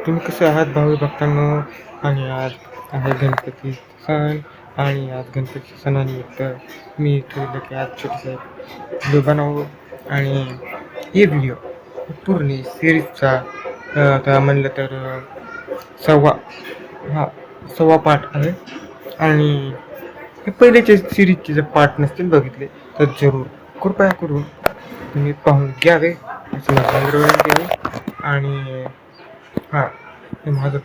तुम्ही कसं आहात भावी भक्तांनो? आणि आज आहे गणपती सण आणि आज गणपती सणानिमित्त मी ठरवलं की आज छोटीसा व्हिडिओ बनवू. आणि हे व्हिडिओ पूर्ण सिरीजचा आता म्हणलं तर सव्वा पार्ट आहे. आणि हे पहिल्याच्या सिरीजचे जर पार्ट नसतील बघितले तर जरूर कृपया करून तुम्ही पाहून घ्यावे असं माझं विनंती आहे. आणि हे माझं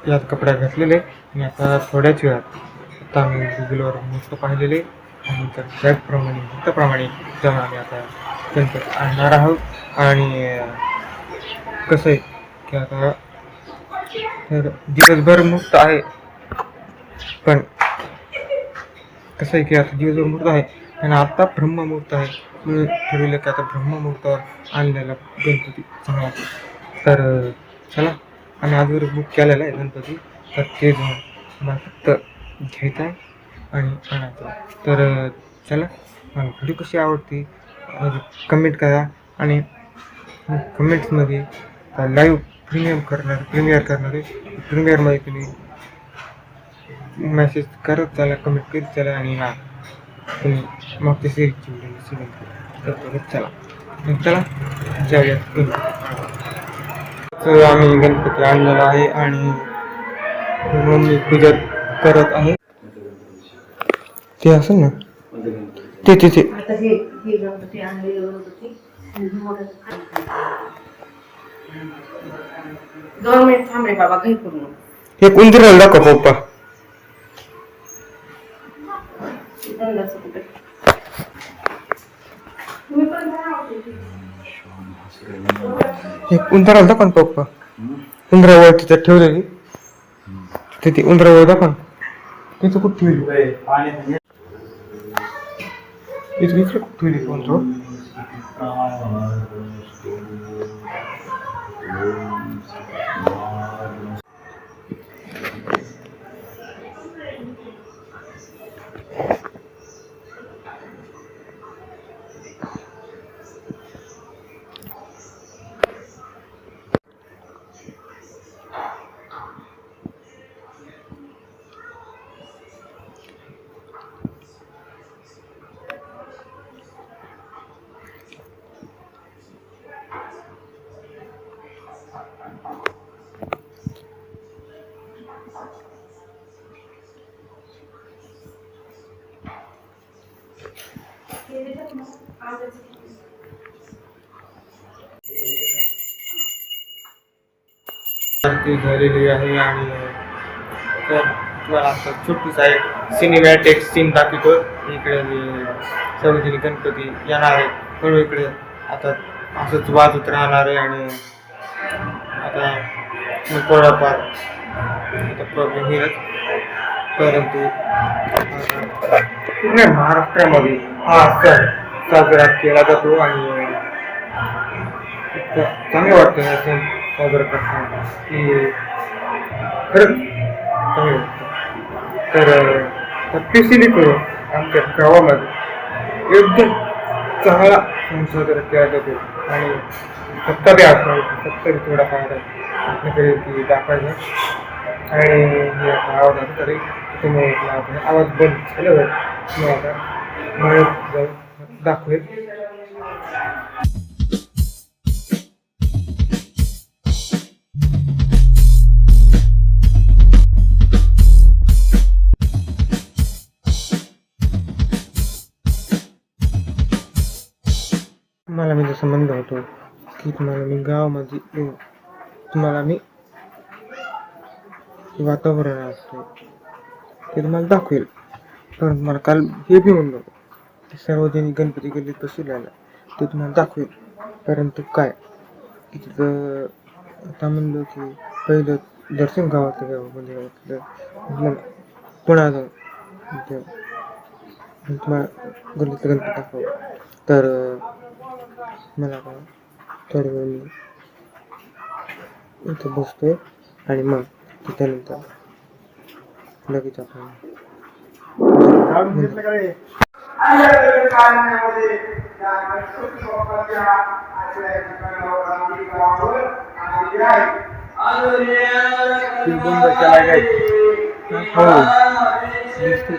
यात कपडा घातलेले आणि आता थोड्याच वेळात आता आम्ही गुगलवर मस्त पाहिलेले आणि त्याप्रमाणे जाऊन आम्ही आता गणपती आणणार आहोत. आणि कसं आहे की आता तर दिवसभर मुक्त आहे, पण कसं आहे की आता दिवसभर मुहूर्त आहे आणि आता ब्रह्ममुहूर्त आहे. म्हणून ठरवलं की आता ब्रह्ममुहूर्तावर आणलेला गणपती चांगला. तर चला, आम्ही आजवर बुक केलेला आहे गणपती, तर ते जाऊन मला फक्त घ्यायचं आहे आणि आणायचं आहे. तर चला, मला व्हिडिओ कशी आवडते कमेंट करा आणि कमेंट्समध्ये लाईव्ह प्रीमियर करणारे प्रीमियरमध्ये तुम्ही मेसेज करत चला, कमेंट करीत चला. आणि तुम्ही मागच्या सिरीजची व्हिडिओ चला जाऊयात गणपती. आम्ही गणपती आणलेला आहे आणि मम्मी पूजा करत आहे. ते असेल ना ते दोन मिनिट थांब रे बाबा, काही करू नको. हे उंदराला दाखव पप्पा. एक उंदराला दाखव ना पप्पा. उंदरावर तिथं ठेवलेली तिथे उंदरावर दाखव. तिथं कुठं ठेवली? इकडे कुठं ठेवली उंदरावर? आरती झालेली आहे आणि तर तुम्हाला आता छोटीसा एक सिनेमॅटिक सीन दाखवतो. इकडे सार्वजनिक गणपती येणार आहे, पण इकडे आता असंच वाजत राहणार आहे. आणि आता थोडाफार आता प्रॉब्लेम होईलच, परंतु पूर्ण महाराष्ट्रामध्ये हा सण साजरा केला जातो आणि चांगलं वाटतं हा सण साजरा करताना की खरंच चांगलं वाटतं. तर स्पेशली करून आमच्या गावामध्ये एकदम चांगला सण साजरा केला जातो. आणि सत्तरी असणार थोडाफार आपल्याकडे ती दाखवायचं. आणि हे आवाज तरी तुम्ही आवाज बंद झाल्यावर मी आता मळत जाऊन दाखवेल. तुम्हाला मी जसं म्हणलं होतो की तुम्हाला मी गावामध्ये येऊन तुम्हाला मी वातावरण असते ते तुम्हाला दाखवेल. पण मला काल हे बी म्हणलं की सार्वजनिक गणपती गल्लीत बसवलेला ते तुम्हाला दाखवेल. परंतु काय की तिथं आता म्हणलं की पहिलं दर्शन गावामध्ये मग पुन्हा जाऊन तुम्हाला गल्लीतलं गणपती दाखव. तर मला का थोड्या वेळ मी इथं बसतोय आणि मग त्यानंतर लगेच आपण बंद केला काय हो दिसतोय.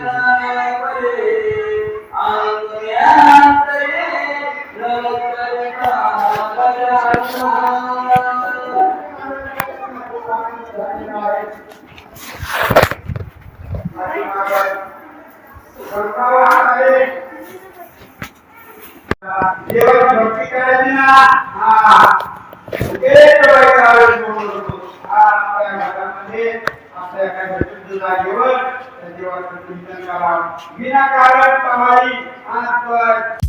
देवाची भक्ती करायची ना हा एक बाई आपल्या घरामध्ये आपल्या काय जागेवर त्या देवाचं चिंतन करा विनाकारण कमाई